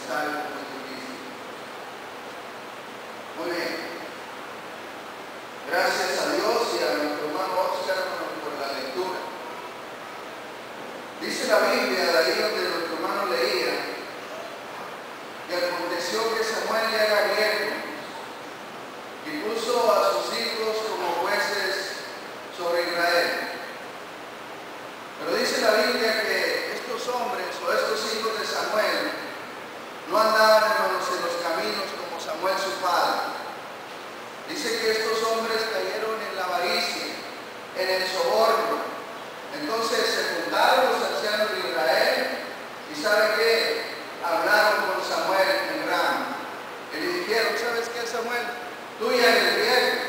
es algo muy difícil. Muy bien. Gracias a Dios y a nuestro hermano Oscar por la lectura. Dice la Biblia, de ahí donde nuestro hermano leía, que aconteció que Samuel ya era viejo y puso a sus hijos como jueces sobre Israel. Pero dice la Biblia que estos hombres o estos hijos de Samuel no andaban, hermanos, en los caminos como Samuel su padre. Dice que estos hombres cayeron en la avaricia, en el soborno. Entonces se juntaron los ancianos de Israel y ¿sabe qué? Hablaron con Samuel en Rama. Y le dijeron, ¿sabes qué, Samuel? Tú ya eres viejo,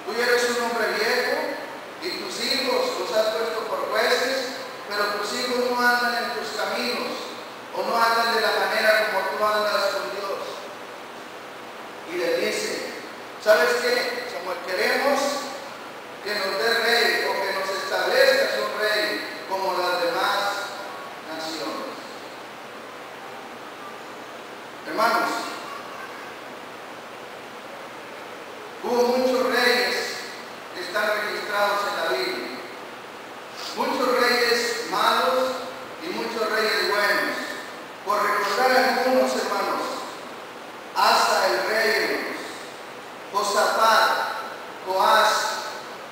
tú ya eres un hombre viejo y tus hijos los has puesto por jueces, pero tus hijos no andan en tus caminos o no andan de la manera como tú andas con Dios. Y le dice, ¿sabes qué, Samuel? Queremos que nos dé rey o que nos establezcas un rey como las demás naciones. Hermanos, hubo muchos reyes que están registrados en la Biblia. Muchos reyes malos y muchos reyes buenos. Por recordar algunos, hermanos, Asa el rey, Josafat, Joás,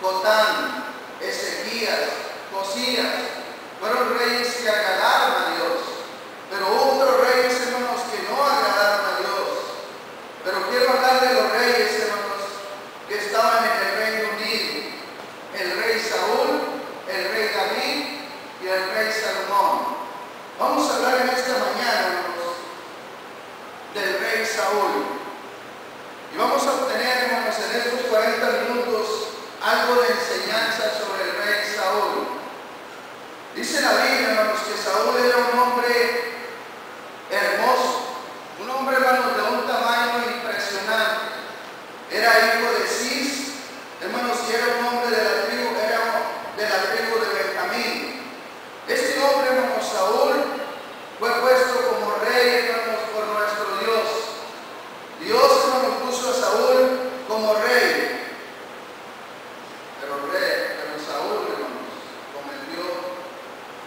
Jotán, Ezequías, Josías, fueron reyes que agradaron a Dios. Pero hubo otros reyes, hermanos, que no agradaron a Dios. Pero quiero hablar de los reyes, hermanos, que estaban en el Reino Unido. El rey Saúl, el rey David y el rey Salomón. Vamos a hablar en esta mañana, hermanos, del rey Saúl. Y vamos a obtener, hermanos, en estos 40 minutos algo de enseñanza sobre el rey Saúl. Dice la Biblia, hermanos, que Saúl era un hombre hermoso, un hombre, hermanos, de un tamaño impresionante. Era hijo de Cis, hermanos, y era un hombre de la tribu, de Benjamín. Este hombre, hermanos, Saúl, fue puesto como rey, hermanos, por nuestro Dios. Dios, hermanos, puso a Saúl como rey. Pero Saúl, hermanos, cometió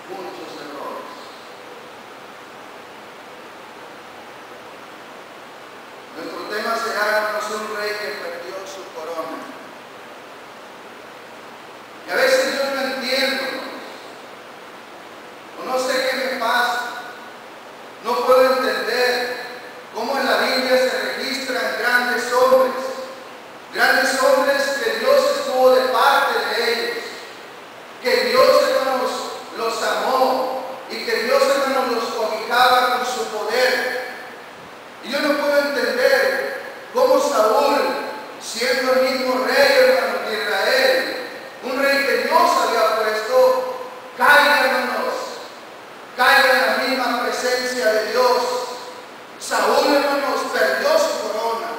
muchos errores. Nuestro tema será, hermanos, un rey que perdió su corona. Y a veces yo no entiendo, hermanos, o no sé qué me pasa. No puedo entender cómo en la Biblia se registran grandes hombres que Dios estuvo de parte de ellos, que Dios, hermanos, los amó y que Dios, hermanos, los cobijaba con su poder. Y yo no puedo entender cómo Saúl, siendo el mismo rey, hermanos, de Israel, un rey que Dios había puesto, caiga, hermanos, caiga en la misma presencia de Dios. Saúl, hermanos, perdió su corona,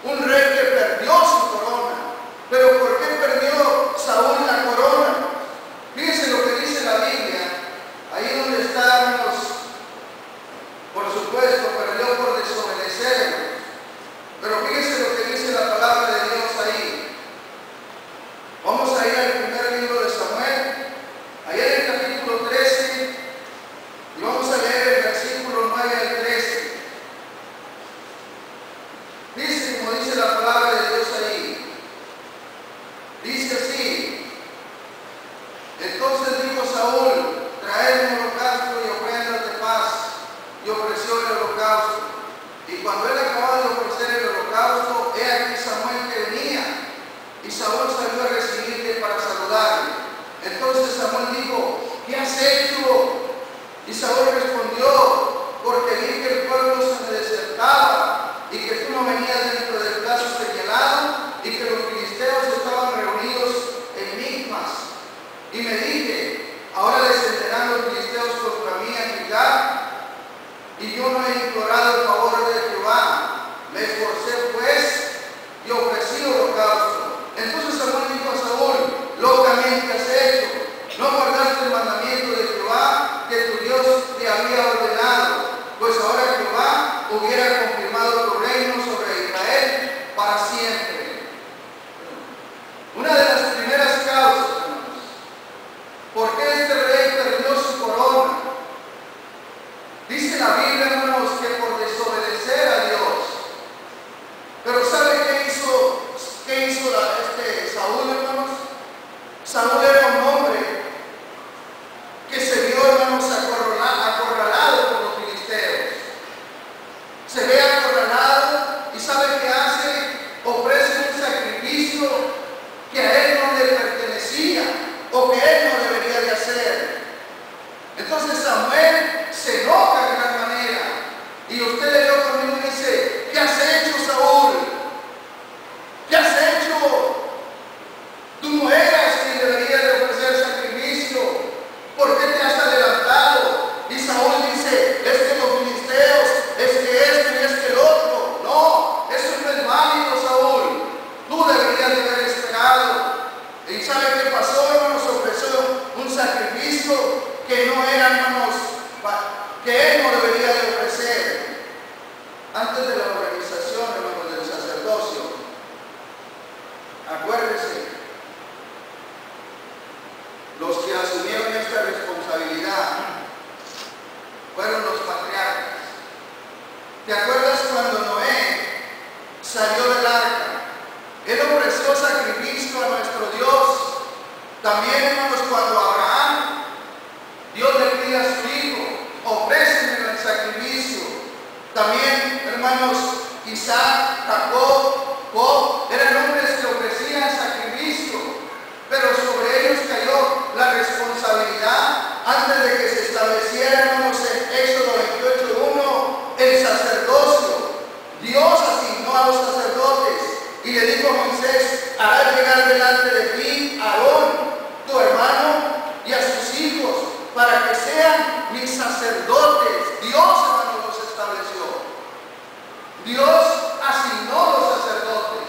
un rey que perdió su corona. Pero ¿por qué perdió Saúl la corona? Fíjense lo que dice la Biblia, ahí donde está, hermanos, por supuesto, perdió por desobedecer. Pero fíjense lo que dice la palabra de Dios ahí. Vamos a ir al primer libro de Samuel, ahí en el capítulo 13, y vamos a leer el versículo 9 al 13. Dice, como dice la palabra de Dios ahí, dice así: entonces dijo Saúl, traed un holocausto y ofrendas de paz, y ofreció el holocausto. Y cuando él acababa de ofrecer el holocausto, he aquí Samuel que venía, y Saúl salió a recibirle para saludarle. Entonces Samuel dijo, ¿qué has hecho? Y Saúl respondió, porque vi que el pueblo se me desertaba, y que tú no venías dentro del plazo señalado, y que los filisteos estaban reunidos en Micmas. Y me dije, ahora descenderán los filisteos contra mí a Gilgal, y yo no he implorado el favor de Jehová. Me esforcé pues y ofrecí holocausto. Entonces Samuel dijo a Saúl, locamente has hecho, no guardaste el mandamiento de Jehová que tu Dios te había ordenado, pues ahora Jehová fueron los patriarcas. ¿Te acuerdas cuando Noé salió del arca? Él ofreció sacrificio a nuestro Dios. También, hermanos, cuando Abraham, Dios le pide a su hijo, ofrécenme el sacrificio. También, hermanos, Isaac, Jacob, Job, eran hombres que ofrecían sacrificio, pero sobre ellos cayó la responsabilidad antes de que se estableciera, hermanos, en Éxodo 28:1, el sacerdocio. Dios asignó a los sacerdotes y le dijo a Moisés: harás llegar delante de ti a Aarón, tu hermano, y a sus hijos, para que sean mis sacerdotes. Dios, hermanos, los estableció. Dios asignó los sacerdotes.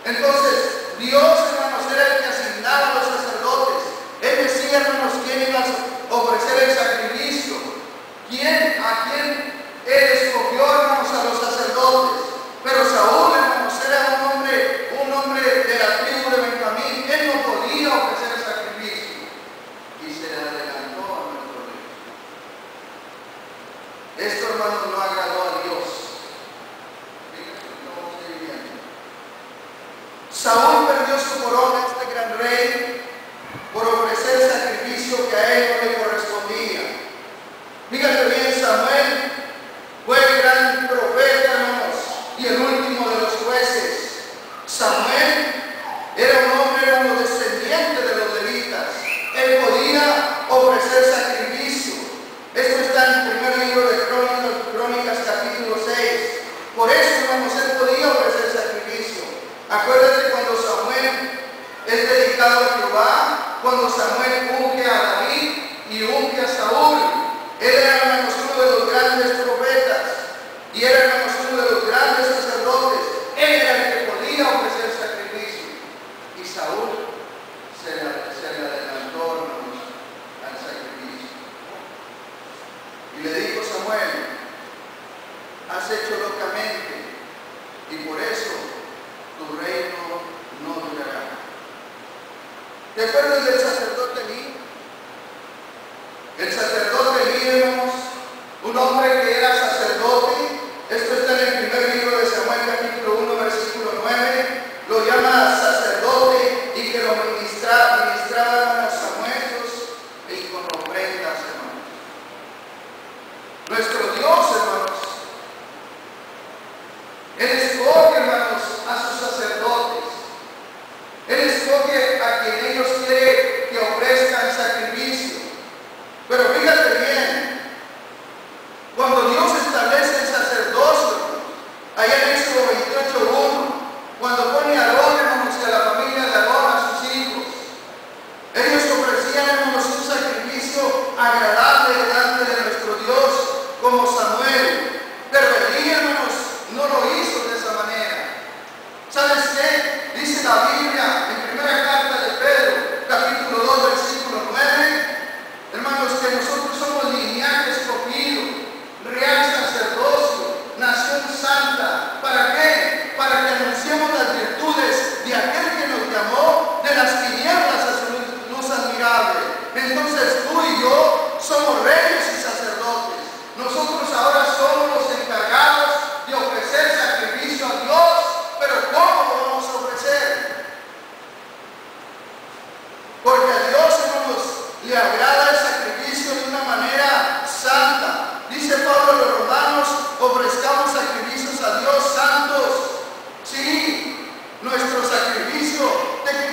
Entonces, Dios, hermanos, era el que asignaba a los sacerdotes. Él decía, hermanos, quién iba a ofrecer el sacrificio. ¿A quién Él escogió, hermanos, a los sacerdotes? Pero Saúl, hermanos, era un hombre de la tribu de Benjamín. Él no podía ofrecer el sacrificio y se le adelantó a nuestro rey. Esto, hermanos, no agradó a Dios. Fíjense cómo estoy viendo. Saúl perdió su corona, este gran rey, por ofrecer el sacrificio que a él no le correspondía. Fíjate bien, Samuel fue el gran profeta, hermanos, y el último de los jueces. Samuel era un hombre, hermanos, descendiente de los levitas. Él podía ofrecer sacrificio. Esto está en el primer libro de Crónicas, capítulo 6. Por eso, hermanos, él podía ofrecer sacrificio. Acuérdate cuando Samuel es dedicado a Jehová, cuando Samuel unge a David y unge a Saúl. Él era, hermanos, uno de los grandes profetas y era, hermanos, uno de los grandes sacerdotes. Él era el que podía ofrecer sacrificio. Y Saúl se le adelantó, hermanos, al sacrificio. Y le dijo Samuel: has hecho locamente, y por eso tu reino no durará. ¿Te acuerdas del sacerdote Elí? El sacerdote Elí, hermanos, un hombre que era sacerdote. Esto está en el primer libro de Samuel, capítulo 1, versículo 9. Lo llama sacerdote y que lo ministraba, hermanos, samuesos y con ofrendas, hermanos. Nuestro Dios, hermanos, Él escoge, hermanos, a sus sacerdotes. Él escoge a quien ellos quieren que ofrezcan sacrificio. Pero fíjate bien, cuando Dios establece el sacerdocio, allá en Éxodo 28:1, cuando pone a Aarón, hermanos, y a la familia de Aarón, a sus hijos, ellos ofrecían, hermanos, un sacrificio agradable delante de nuestro Dios, como Samuel. Pero Elí, hermanos, no lo hizo de esa manera. ¿Sabes qué? Dice la Biblia en primera carta de Pedro, capítulo 2, versículo 9, hermanos, que nosotros somos linaje escogido, real sacerdocio, nación santa. ¿Para qué? Para que anunciemos las virtudes de aquel que nos llamó de las tinieblas a su luz admirable. Entonces tú y yo somos reyes y sacerdotes. Nosotros ahora somos los encargados de ofrecer sacrificio a Dios. Pero ¿cómo lo vamos a ofrecer? Porque a Dios, hermanos, le agrada el sacrificio de una manera santa. Dice Pablo a los romanos: ofrezcamos sacrificios a Dios santos. Sí, nuestro sacrificio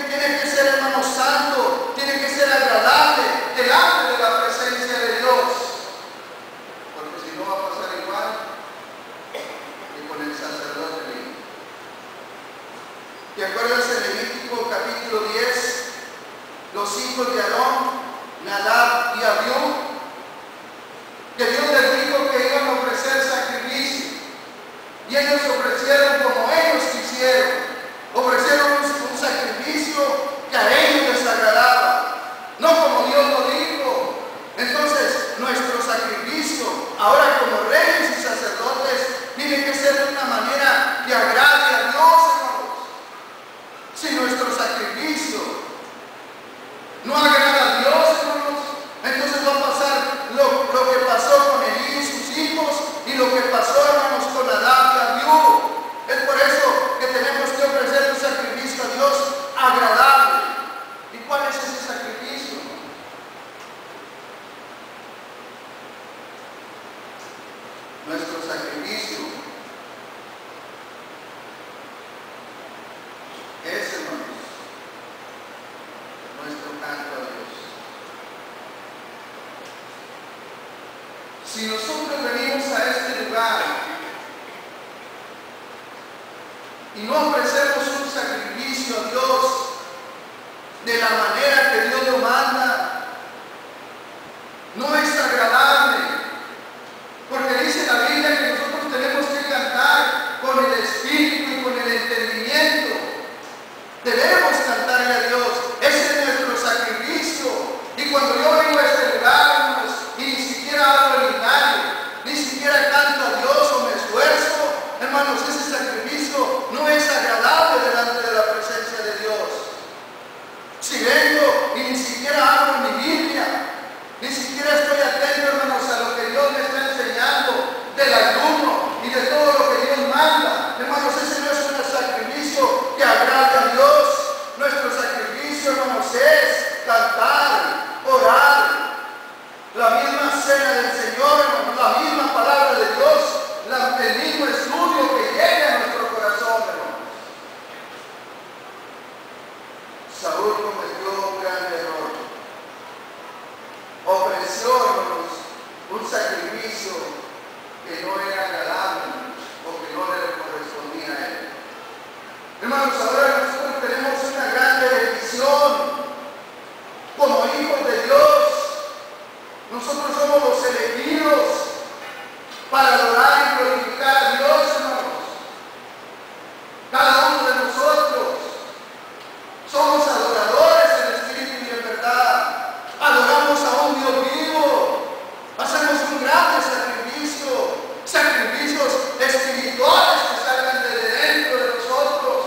tiene que ser, hermanos, santo, tiene que ser agradable delante de la presencia de Dios. Porque si no va a pasar igual que con el sacerdote Elí. ¿Te acuerdas en Levítico capítulo 10? Los hijos de Aarón, Nadab y Abiú, que Dios les dijo que iban a ofrecer sacrificio, y ellos ofrecieron como ellos quisieron. Ofrecieron un sacrificio que a ellos les agradaba, no como Dios lo dijo. Entonces, nuestro sacrificio, ahora como reyes y sacerdotes, tiene que ser de una manera que agrade a Dios, hermanos. Si nuestro sacrificio no agrada a Dios, hermanos, entonces va a pasar lo que pasó nuestro sacrificio es, hermanos, nuestro canto a Dios. Si nosotros venimos a este lugar y no ofrecemos un sacrificio a Dios de la manera que Dios lo manda, no es agradable, porque dice la Biblia que nosotros tenemos que cantar con el espíritu y con el entendimiento. Debemos cantarle a Dios, ese es nuestro sacrificio. Y cuando yo vengo a este lugar, hermanos, y ni siquiera hablo el himnario, ni siquiera canto a Dios o me esfuerzo, hermanos, ese sacrificio no es agradable delante de la presencia de Dios. Si vengo y ni siquiera hablo mi Biblia, ni siquiera estoy atento, hermanos, a lo que Dios me está enseñando del ayuno y de todo lo que Dios manda, hermanos, ese no es un sacrificio que agrade a Dios. Nuestro sacrificio, hermanos, es cantar, orar, la misma cena del Señor, hermanos, la misma palabra de Dios, el mismo estudio que llegue a nuestro corazón, hermanos. Saúl cometió un gran error. Ofreció, hermanos, un sacrificio que no era agradable o que no le correspondía a él. Hermanos, ahora nosotros tenemos una gran bendición como hijos de Dios. Nosotros somos los elegidos para adorar y glorificar a Dios, hermanos. Cada uno de nosotros somos adoradores en espíritu y en verdad. Adoramos a un Dios vivo. Hacemos un grande sacrificio, sacrificios espirituales que salgan de dentro de nosotros.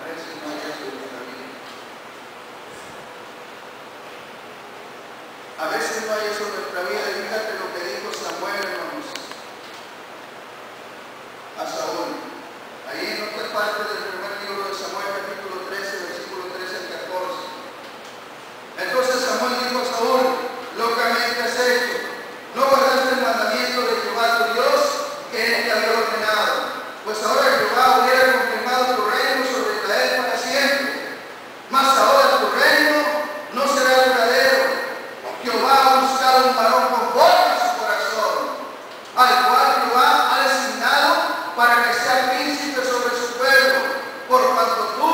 A veces no hay eso en nuestra vida. A veces no hay eso en nuestra vida. Y fíjate lo que dijo Samuel, hermanos, a Saúl. Ahí en otra parte del primer libro de Samuel, capítulo 13, versículo 13 al 14. Entonces Samuel dijo a Saúl: locamente has hecho, no guardaste el mandamiento de Jehová tu Dios que él te había ordenado. Pues ahora Jehová hubiera confirmado tu reino sobre Israel para siempre. Mas ahora tu reino no será duradero. Jehová ha buscado un varón conforme a su corazón, al cual Jehová ha designado para que sea príncipe sobre su pueblo, por cuanto tú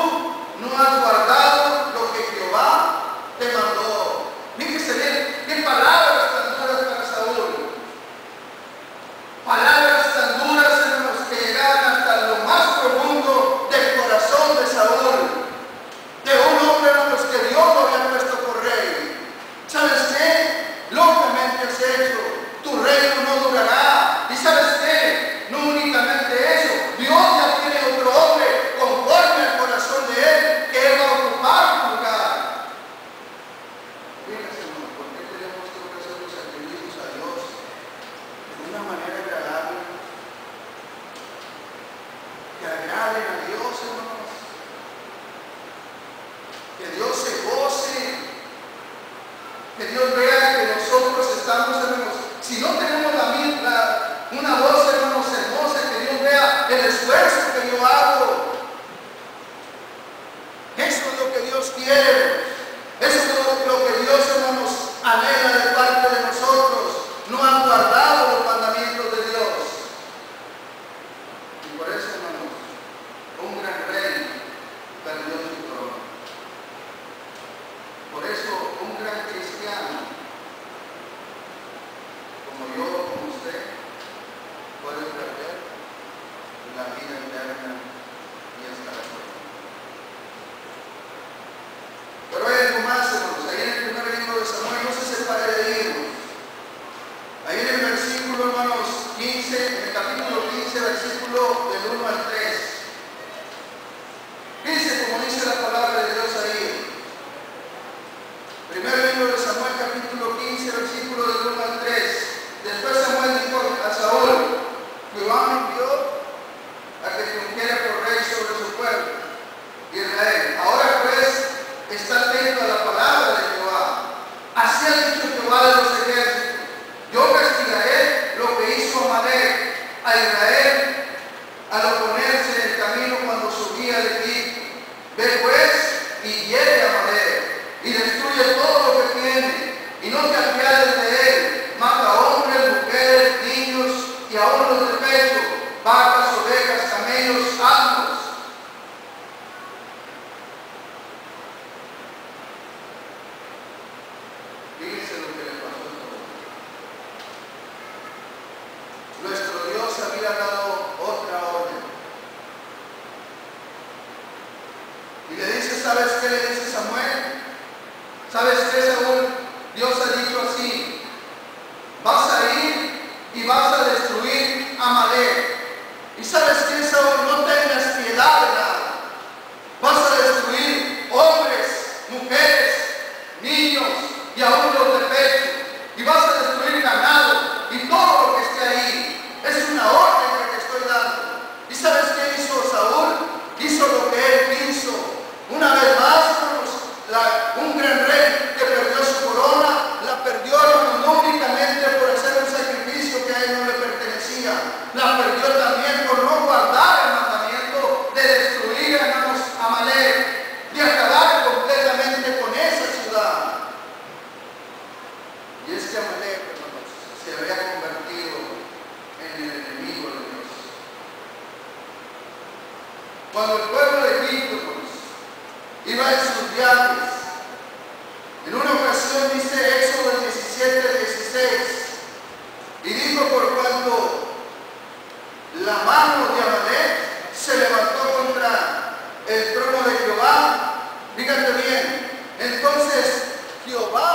no has guardado lo que Jehová te mandó. Fíjese bien, qué palabras tan duras para Saúl. Palabras tan duras, hermanos, que llegaban hasta lo más profundo del corazón de Saúl, de un hombre, hermanos, que Dios lo había puesto por rey. ¿Sabes qué? Locamente has hecho, tu reino no durará. ¿Y sabes qué? No únicamente eso, Dios ya tiene otro hombre conforme al corazón de él, que él va a ocupar tu lugar. Fíjense, hermanos, ¿por qué tenemos que ofrecer los sacrificios a Dios de una manera agradable? Que agraden a Dios, hermanos. Que Dios se goce. Que Dios vea que nosotros estamos, hermanos, si no tenemos una voz, hermanos, hermosa, que Dios vea el esfuerzo que yo hago. Eso es lo que Dios quiere. Eso es lo que Dios, hermanos, anhela de parte de nosotros. No han guardado los mandamientos de Dios. Y por eso, hermanos, un gran rey perdió su trono. Por eso, un gran cristiano, como yo, como usted, puede perder la vida eterna y hasta la muerte. Pero hay algo más, hermanos. Ahí en el primer libro de Samuel, no se separe de ellos. Ahí en el versículo, hermanos, 15, en el capítulo 15, versículo del 1 al 3. Dice, como dice la palabra de Dios ahí. Primer libro de Samuel, capítulo 15, versículo del 1 al 3. Después Samuel dijo a Saúl: Jehová me envió a que te ungiera por rey sobre su pueblo, Israel. Ahora pues, está atento a la palabra de Jehová. Así ha dicho Jehová Jehová de los ejércitos: yo castigaré lo que hizo Amalek a Israel al oponerse en el camino cuando subía de Egipto. Ve pues y hiere a Amalek y destruye todo lo que tiene, y no te apiades de él. Mata hombres, mujeres, niños y aún los de pecho, vacas, ovejas, camellos, asnos. Fíjense lo que le pasó a todo. Nuestro Dios había dado otra orden. Y le dice, ¿sabes qué le dice Samuel? ¿Sabes qué, Saúl? Dios ha dicho así: vas a ir y vas a destruir a Amalek. ¿Y sabes qué, Saúl? No tengas piedad de nada. Vas a destruir hombres, mujeres, niños y aún los de pecho. Y vas a destruir ganado y todo lo que esté ahí. Es una orden que te estoy dando. ¿Y sabes qué hizo Saúl? Hizo lo que él quiso. Una vez más, un gran rey que perdió su corona, la perdió, hermanos, no únicamente por hacer un sacrificio que a él no le pertenecía, la perdió también por no guardar el mandamiento de destruir, hermanos, a Amalek, de acabar completamente con esa ciudad. Y es que Amalek, hermanos, se había convertido en el enemigo de Dios. Cuando el pueblo de Egipto, hermanos, iba en sus viajes, en una ocasión dice Éxodo 17:16, y dijo: por cuanto la mano de Amalek se levantó contra el trono de Jehová, fíjate bien, entonces Jehová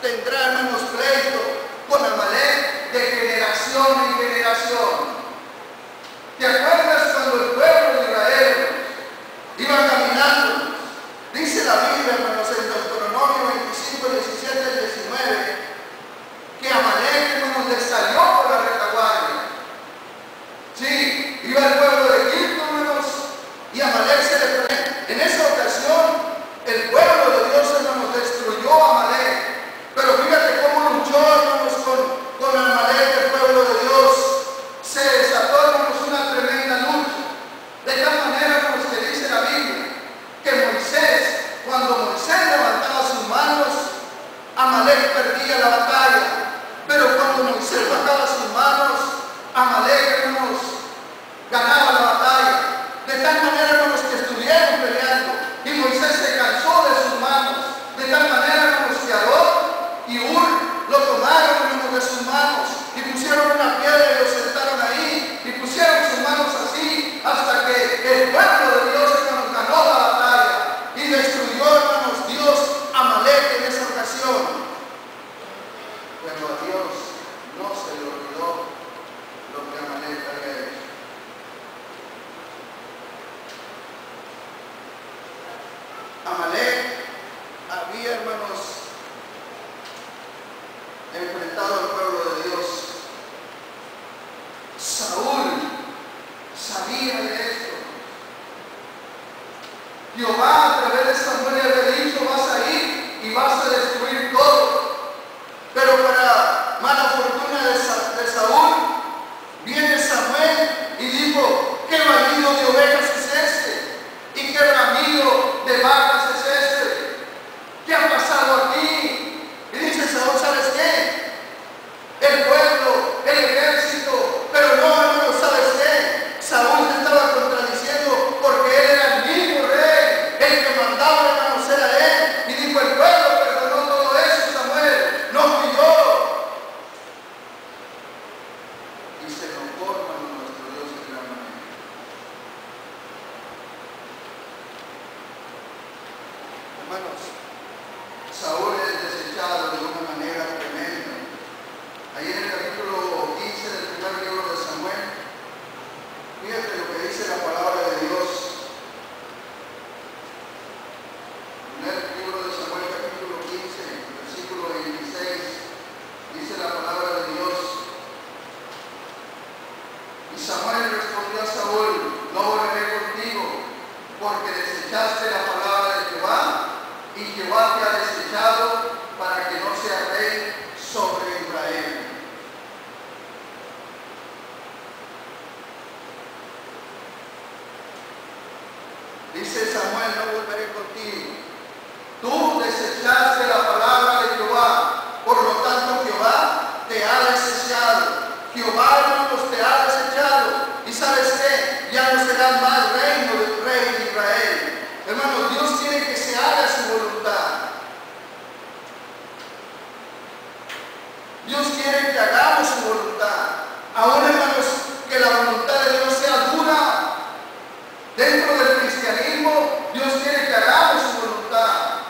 tendrá, hermanos, pleito con Amalek de generación en generación. ¿Te acuerdas cuando el pueblo de Israel iba caminando? Dice la Biblia, hermanos, en Deuteronomio 25, 17 y 19, que Amalek, hermanos, le salió por la retaguardia. Sí, iba el pueblo de Egipto, hermanos, y Amalek se le prende. En esa ocasión, el pueblo de Dios, hermanos, destruyó a Amalek. Pero fíjate cómo luchó, hermanos, con Amalek, el pueblo de Dios. Se desató, hermanos, una tremenda lucha. De tal manera, hermanos, que dice la Biblia que Moisés, cuando Moisés levantaba sus manos, Amalek perdía la batalla. Pero cuando Moisés bajaba sus manos, Amalek, hermanos, ganaba la batalla. De tal manera, hermanos, que estuvieron peleando y Moisés se cansó de sus manos. De tal manera, hermanos, que Aarón y Hur lo tomaron, hermanos, de sus manos y pusieron una piedra y lo sentaron ahí y pusieron sus manos así hasta que el pueblo de Dios, hermanos, ganó la batalla y destruyó, hermanos, Dios Amalek en esa ocasión. dice Samuel, no volveré contigo. Tú desechaste la palabra de Jehová, por lo tanto Jehová te ha desechado. Jehová, hermanos, te ha desechado. ¿Y sabes qué? Ya no será más reino del rey de Israel. Hermanos, Dios quiere que se haga su voluntad. Dios quiere que hagamos su voluntad. Aún, hermanos, que la voluntad de Dios sea dura. Dentro del cristianismo, Dios quiere que hagamos su voluntad.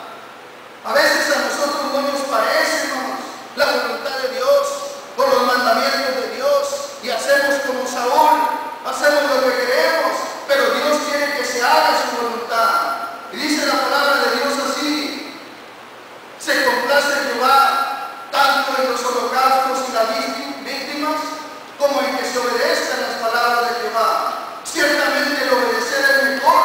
A veces a nosotros no nos parece, hermanos, la voluntad de Dios o los mandamientos de Dios, y hacemos como Saúl, hacemos lo que queremos, pero Dios quiere que se haga su voluntad. Y dice la palabra de Dios así: se complace Jehová tanto en los holocaustos y las víctimas, como en que se obedezcan las palabras de Jehová. Ciertamente el obedecer es mejor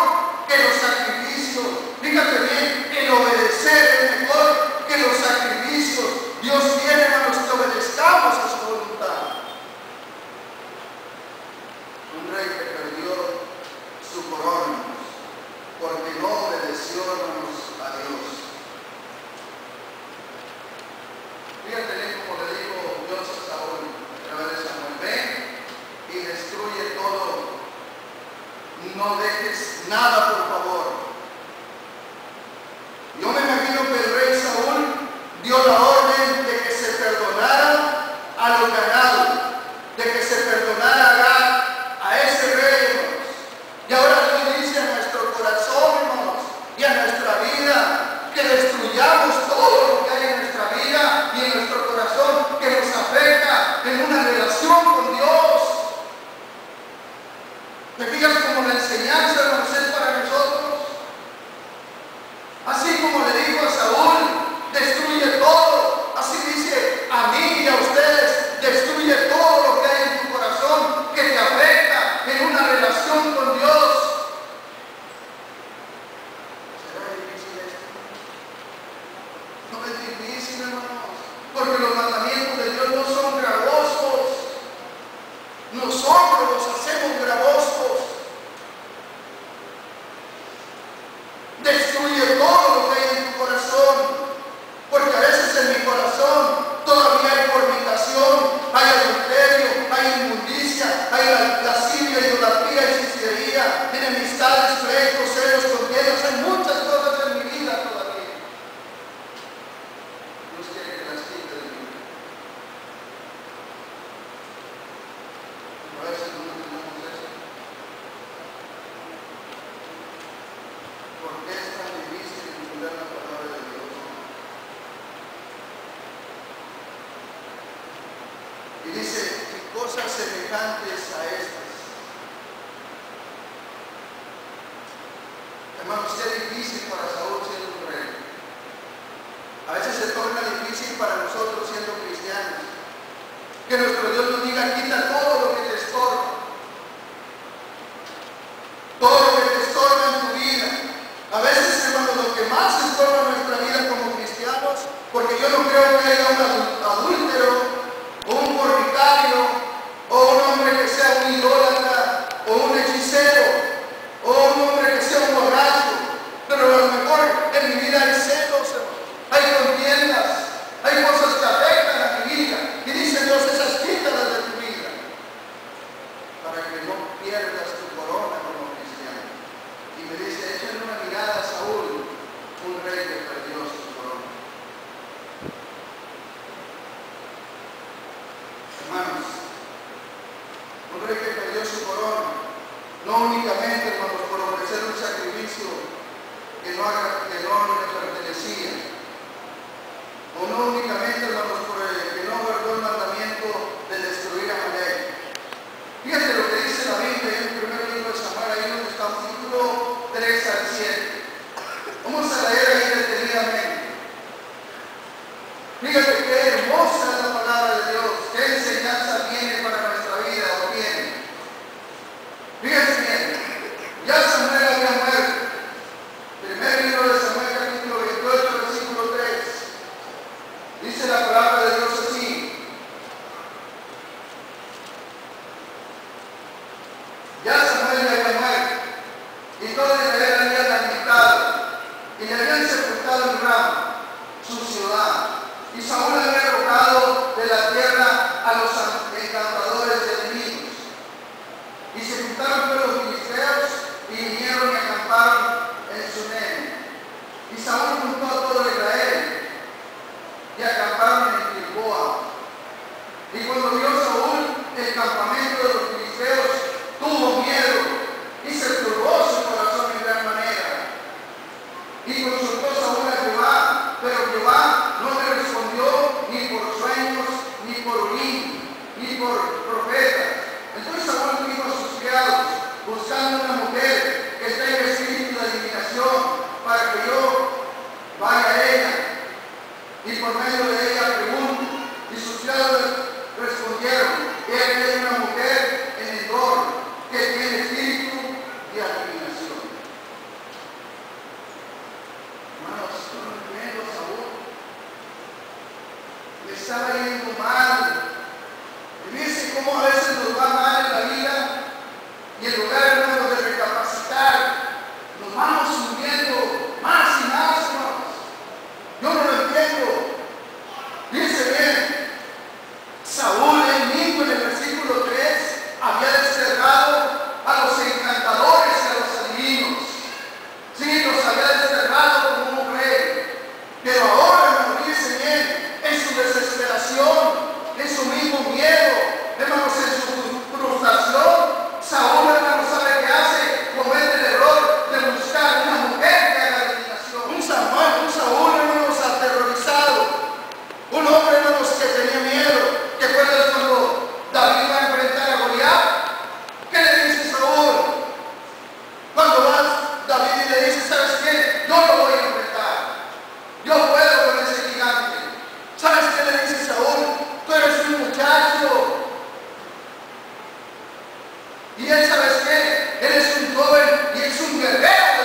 que los sacrificios. Fíjate bien, el obedecer es mejor que los sacrificios. Dios quiere, hermanos, que obedezcamos a su voluntad. Un rey que perdió su corona porque no obedeció, hermanos, a Dios. Fíjate bien como le dijo Dios a Saúl a través de Samuel: ven y destruye todo. No dejes nada, por favor. Yo me imagino que el rey Saúl dio la orden de que se perdonara a los ganados, de que se perdonara a Agag, a ese rey, hermanos. Y ahora Dios dice a nuestro corazón, hermanos, y a nuestra vida, que destruyamos todo lo que hay en nuestra vida y en nuestro corazón que nos afecta en una relación con Dios. ¿Te fijas cómo la enseñanza, hermanos, es para nosotros? Así como le dijo a Saúl, destruye todo. Así dice a mí y a ustedes: destruye todo lo que hay en tu corazón que te afecta en una relación con Dios. ¿Será difícil esto? No es difícil, hermanos, porque los mandamientos de Dios no son gravosos. Nosotros los hacemos gravosos. Destruye todo lo que hay en tu corazón, porque a veces en mi corazón todavía hay fornicación, hay adulterio, hay inmundicia, hay lascivia, idolatría, hechicería, enemistades, pleitos, celos, contiendas. Hay muchas cosas en mi vida todavía. Dios quiere que las quite de mí. A veces no tenemos eso. ¿Por qué es tan difícil entender la palabra de Dios? Y dice, y cosas semejantes a estas. Hermanos, qué difícil para Saúl siendo un rey. A veces se torna difícil para nosotros siendo cristianos. Que nuestro Dios nos diga: quita todo lo que te estorba. Todo lo que te estorba en tu vida. A veces, hermanos, lo que más estorba nuestra vida como cristianos, porque yo no creo que haya un adúltero, o un fornicario, o un hombre que sea un idólatra, o un hechicero, o un hombre que sea un borracho, pero a lo mejor en mi vida hay celos, hay contiendas, hay cosas que afectan a mi vida, y dice Dios: esas quítalas de tu vida, para que no pierdas tu corona como cristiano. Y me dice: échale una mirada a Saúl, un rey que perdió su corona. Hermanos, un rey que perdió su corona, no únicamente, hermanos, por ofrecer un sacrificio que no le pertenecía, o no únicamente, hermanos, por que no guardó el mandamiento de destruir a Amalek. Fíjate lo que dice la Biblia en el primer libro de Samuel, ahí donde está, capítulo 3 al 7. Vamos a leer ahí detenidamente. Fíjate qué hermosa es la palabra de Dios, qué enseñanza tiene para nuestra vida o tiene. Fíjense bien, ya Samuel había muerto. Primer libro de Samuel, capítulo 28, versículo 3. Dice la palabra de Dios así: ya Samuel había muerto, y todo Israel había y acamparon en Gilboa. Y cuando vio Saúl el campamento de los filisteos, tuvo miedo y se turbó su corazón en gran manera. Y consultó Saúl a Jehová, pero Jehová no le respondió ni por sueños, ni por Urim, ni por profetas. Entonces Saúl dijo a sus criados, buscando una mujer que esté en espíritu de adivinación, para que yo vaya a ella, y por medio de ella pregunte. Y sus criados respondieron, he aquí una mujer en Endor que tiene espíritu de adivinación. Hermanos, no entiendo a Saúl. Le estaba yendo mal. Y dice cómo a veces nos va mal en la vida, y en lugar, hermanos, de recapacitar, nos vamos hundiendo más y más, hermanos. Yo no lo entiendo. Dice bien, Saúl él mismo en el versículo 3 había desterrado a los encantadores y a los adivinos. Sí, los había desterrado como un rey. Pero ahora, hermanos, dice bien, en su desesperación, en su mismo miedo, hermanos, en su frustración, Saúl, hermanos, ¿sabe qué hace? Comete el error de buscar una mujer que haga adivinación. Un Saúl, hermanos, aterrorizado. Un hombre, hermanos, que tenía miedo. ¿Te acuerdas cuando David va a enfrentar a Goliat? ¿Qué le dice Saúl? Cuando va David y le dice, ¿sabes qué? Yo lo voy a enfrentar. Yo puedo con ese gigante. ¿Sabes qué le dice Saúl? Tú eres un muchacho. Y él, ¿sabes qué? Él es un joven y es un guerrero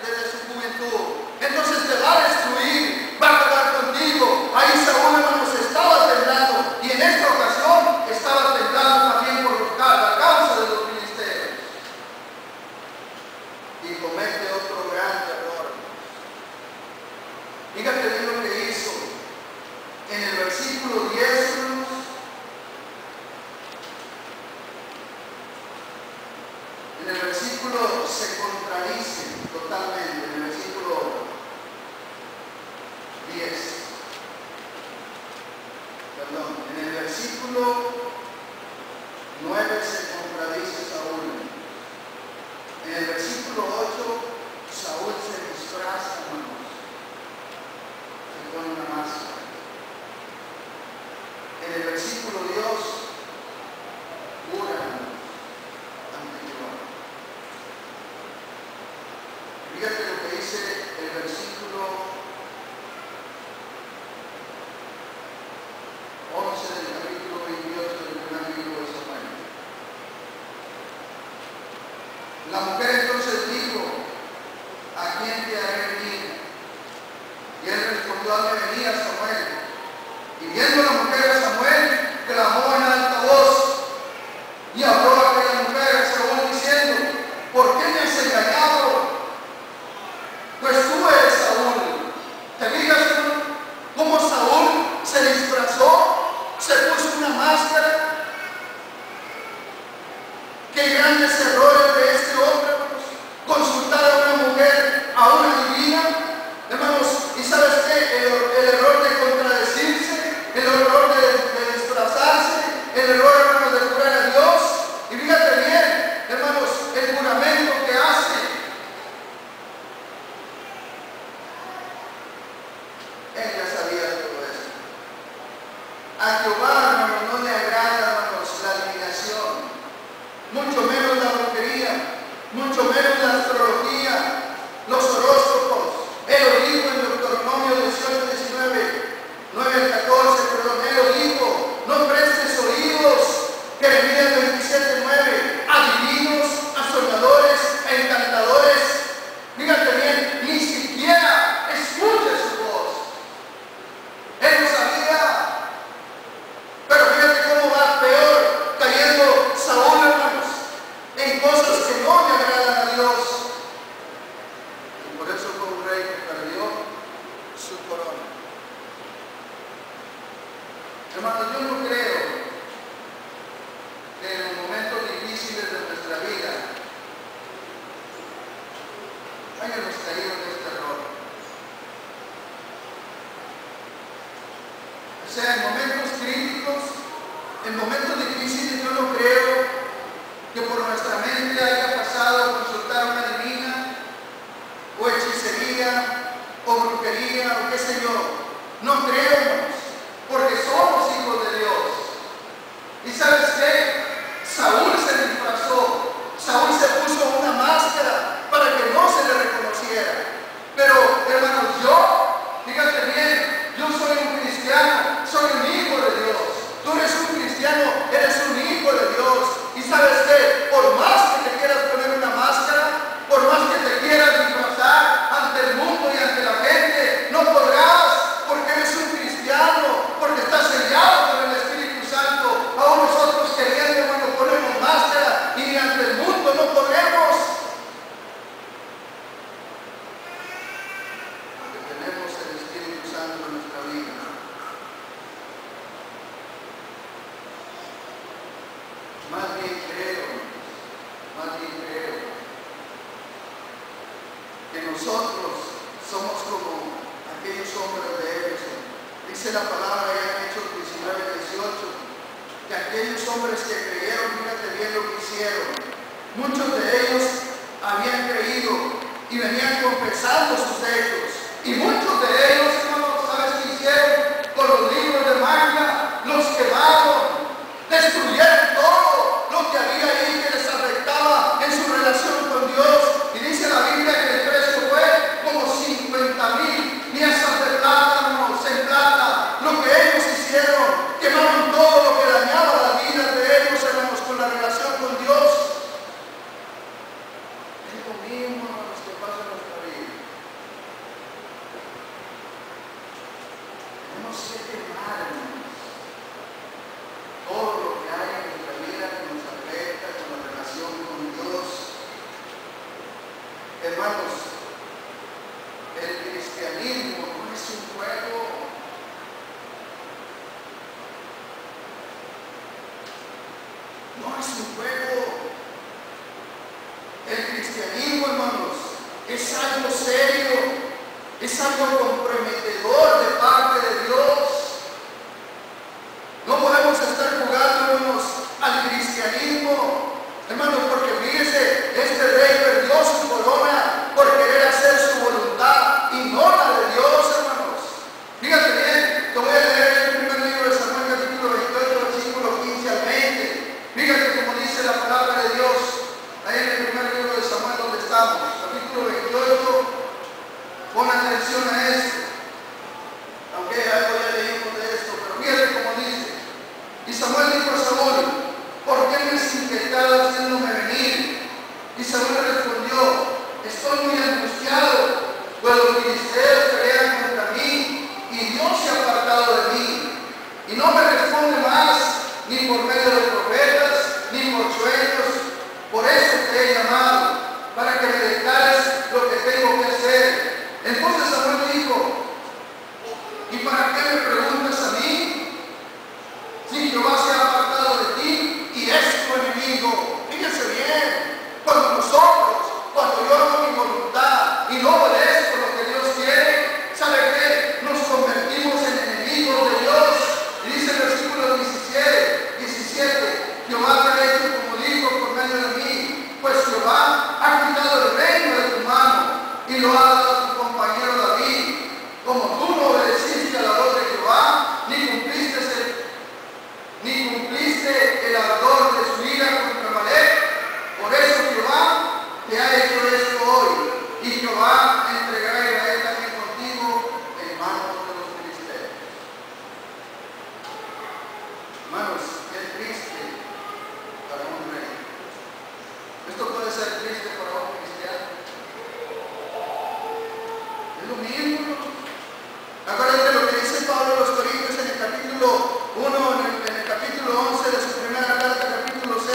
desde su juventud. Entonces te va a destruir, va a acabar contigo. Ahí Saúl, hermanos, estaba temblando. Y en esta ocasión estaba temblando también por la causa de los filisteos. Y comete otro gran error. Fíjate bien lo que hizo. En el versículo 10, hermanos, en el versículo se contradice totalmente, en el versículo 10. Perdón, en el versículo 9 se contradice Saúl. En el versículo 8, Saúl se disfraza, hermanos. Se pone una máscara. En el versículo 2, jura ante Jehová. Fíjate lo que dice el versículo 11 del capítulo 28 del primer libro de Samuel. La mujer entonces dijo, ¿a quién te haré venir? Y él respondió, hazme venir a Samuel. Y viendo la mujer a Samuel, clamó en alta voz, y habló a aquella mujer a Saúl diciendo, ¿por qué me has engañado? Pues tú eres Saúl. ¿Te fijas cómo Saúl se disfrazó? Se puso una máscara. Qué grandes errores de este hombre, hermanos. Consultar a una mujer, a una divina, hermanos. ¿Y sabes qué? El error de contradecirse, el error de disfrazarse, el error, hermanos, de jurar a Dios. Y fíjate bien, hermanos, el juramento que hace. Él ya sabía todo esto. A Jehová, hermanos, no le agrada, hermanos, la adivinación, mucho menos la brujería, mucho menos la astrología, los horóscopos. Él lo dijo en Deuteronomio 18:19, 9 al 14, perdón, él lo dijo, no prestes oídos. Jeremías 27:9, adivinos, a soñadores, a encantadores. Fíjate bien, ni siquiera escuche su voz. Él lo sabía. Pero fíjate cómo va peor, cayendo Saúl, hermanos, en cosas que no le agradan a Dios. Y por eso fue un rey que perdió su corona. Hermanos, yo no creo que en los momentos difíciles de nuestra vida hayamos caído en este error. O sea, en momentos críticos, en momentos difíciles, yo no creo que por nuestra mente haya pasado a consultar una divina, o hechicería, o brujería, o qué sé yo. No creemos, porque somos hijos de Dios. ¿Y sabes qué? Saúl se disfrazó, Saúl se puso una máscara para que no se le reconociera. Pero, hermanos, fíjate bien, yo soy un cristiano, soy un hijo de Dios. Tú eres un cristiano, eres un hijo de Dios. Y sabes qué, por más que te quieras poner una máscara, por más que te quieras disfrazar ante el mundo y ante la gente, no podrás, porque eres un cristiano, porque estás sellado por el Espíritu Santo. Aún nosotros queriendo, hermano, ponemos máscara y ante el mundo no podemos. Porque tenemos el Espíritu Santo en nuestra vida. Más bien creo que nosotros somos como aquellos hombres de Éfeso. Dice la palabra ya en Hechos 19:18, que aquellos hombres que creyeron, fíjate bien lo que hicieron. Muchos de ellos habían creído y venían confesando sus hechos. Y muchos de ellos, hermanos, ¿sabes qué hicieron? Con los libros de magia, los quemaron, destruyeron todo lo que había ahí que les afectaba en su relación con Dios. Y dice la Biblia que el precio fue como 50,000 piezas de plata, hermanos, en plata. Lo que ellos hicieron, quemaron todo lo que dañaba la vida de ellos, hermanos, con la relación con Dios. Es lo mismo, hermanos, que pasa en nuestra vida. Tenemos que quemar, hermanos, todo lo que hay en nuestra vida que nos afecta con la relación con Dios. Hermanos, el cristianismo no es un juego. No es un juego. El cristianismo, hermanos, es algo serio, es algo comprometedor de parte de Dios. No podemos estar jugando, hermanos, al cristianismo, hermanos, porque fíjese, este rey perdió su corona por querer hacer su voluntad y no la de Dios, hermanos. Fíjate bien, te voy a leer el primer libro de Samuel, capítulo 28, versículo 15 al 20. Fíjate como dice la palabra de Dios, ahí en el primer libro de Samuel donde estamos, capítulo 28, pon atención a esto. Aunque algo ya leímos de esto, pero fíjate como dice. Y Samuel dijo a Saúl: ¿por qué me has inquietado haciéndome venir? Y Saúl le respondió: estoy muy angustiado, pues los filisteos pelean contra mí, y Dios se ha apartado de mí. Y no me responde más, ni por medio de profetas, ni por sueños. Por eso te he llamado, para que me declares lo que tengo que hacer. Entonces Samuel dijo: ¿y para qué me preguntas a mí? Si Jehová se ha apartado de ti y es tu enemigo. Fíjense bien, cuando yo hago mi voluntad y no obedezco lo que Dios quiere, ¿sabe qué? Nos convertimos en enemigos de Dios. Y dice el versículo 17, Jehová te ha hecho como dijo por medio de mí, pues Jehová ha quitado el reino de tu mano y lo ha dado a tu compañero David. Como tú no obedeciste a la voz de Jehová, ni cumpliste el ardor de su ira contra Amalec, por eso Jehová te ha hecho esto hoy, y Jehová entregará a Israel también contigo en manos de los filisteos. Hermanos, es triste para un rey. Esto puede ser triste para un cristiano. Es lo mismo. Acuérdate lo que dice Pablo a los Corintios en el capítulo 1, en el capítulo 11 de su primera carta, capítulo 6,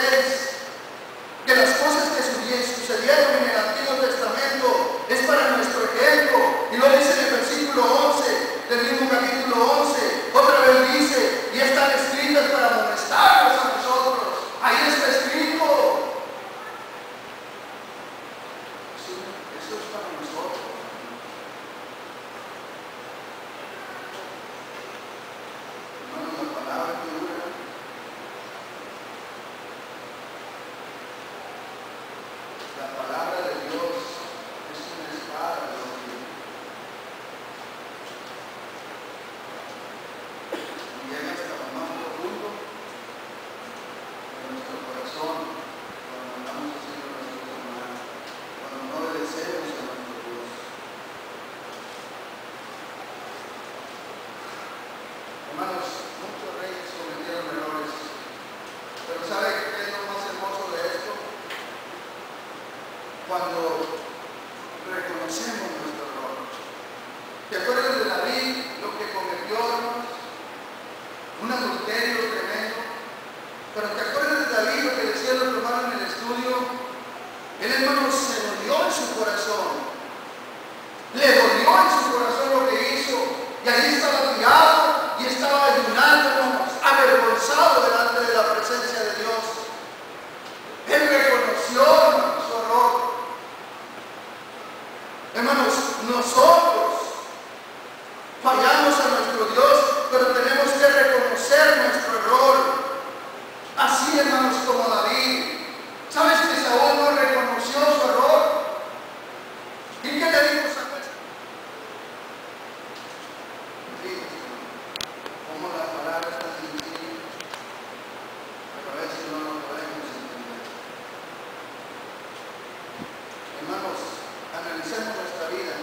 que las cosas que sucedieron en el Antiguo Testamento es para nuestro ejemplo. Y lo dice en el versículo 11 del mismo capítulo 11. Otra vez dice: y están escritas para amonestarnos a nosotros. Ahí está escrito. un adulterio tremendo. Pero ¿te acuerdas de David, lo que decía el otro hermano en el estudio? Él, hermano, se dolió en su corazón. Le dolió en su corazón lo que hizo. Y ahí estaba tirado y estaba ayunando, hermanos, avergonzado delante de la presencia de Dios. Él reconoció, hermanos, su error. Hermanos, nosotros fallamos a nuestro Dios, pero tenemos que reconocer nuestro error. Así, hermanos, como David. ¿Sabes que Saúl no reconoció su error? ¿Y qué le dijo Samuel? Como la palabra está sencilla, pero a veces no lo podemos entender. Hermanos, analicemos nuestra vida.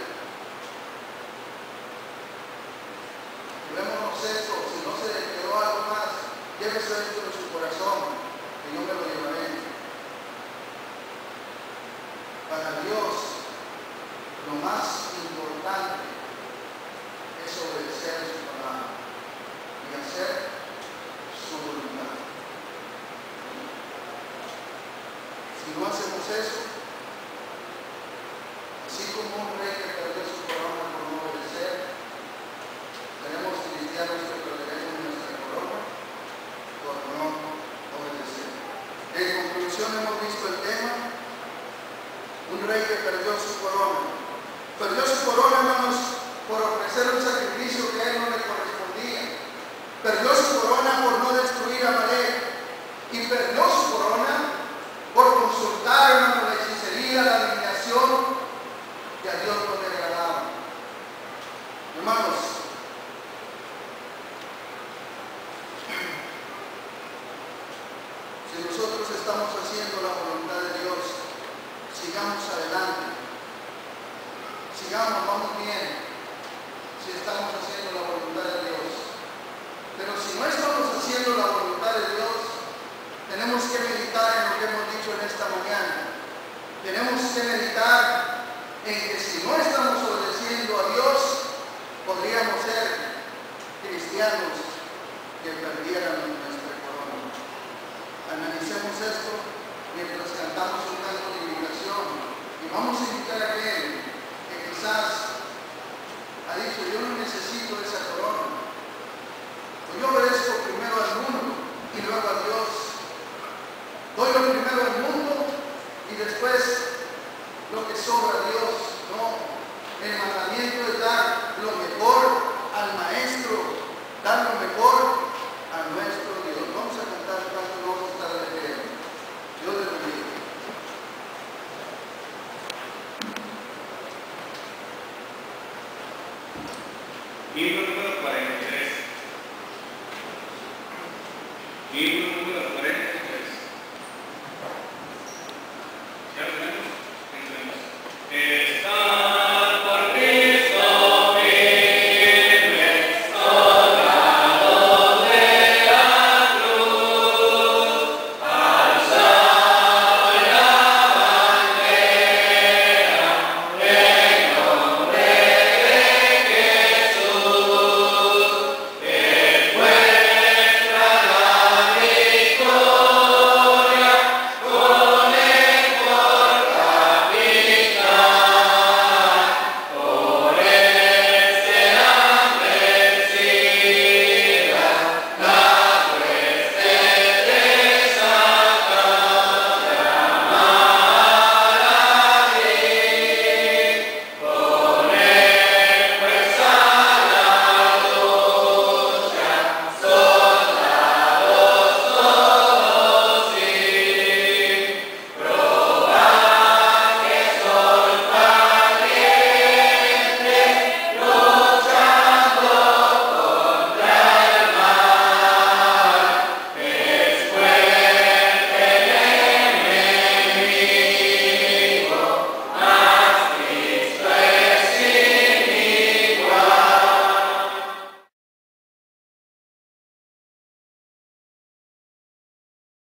Llevémonos esto. Si no se le quedó algo más, llévese esto de su corazón, que yo me lo llevaré. Para Dios, lo más importante es obedecer su palabra y hacer su voluntad. Si no hacemos eso, así como un rey que perdió su corona por no obedecer, tenemos cristianos que perderemos nuestra corona por no obedecer. En conclusión, hemos visto el tema: un rey que perdió su corona. Perdió su corona, hermanos, por ofrecer un sacrificio que a él no le correspondía. Perdió su corona por no destruir a Amalek. Y perdió su corona por consultar, hermanos, la hechicería, la adivinación, que a Dios no le agradaba. Hermanos, si nosotros estamos haciendo la voluntad de Dios, sigamos adelante. Sigamos, vamos bien, si estamos haciendo la voluntad de Dios. Pero si no estamos haciendo la voluntad de Dios, tenemos que meditar en lo que hemos dicho en esta mañana. Tenemos que meditar en que si no estamos obedeciendo a Dios, podríamos ser cristianos que perdieran nuestra corona. Analicemos esto mientras cantamos un canto de invitación y vamos a invitar a aquel que quizás ha dicho: yo no necesito esa corona. Pues yo obedezco primero al mundo y luego a Dios. Doy lo primero al mundo y después lo que sobra a Dios. No, el mandamiento es dar lo mejor al maestro, dar lo mejor a nuestro Dios. Vamos a cantar el canto, no vamos a estar de pie. Dios les bendiga. Himno número 43. Himno número 43.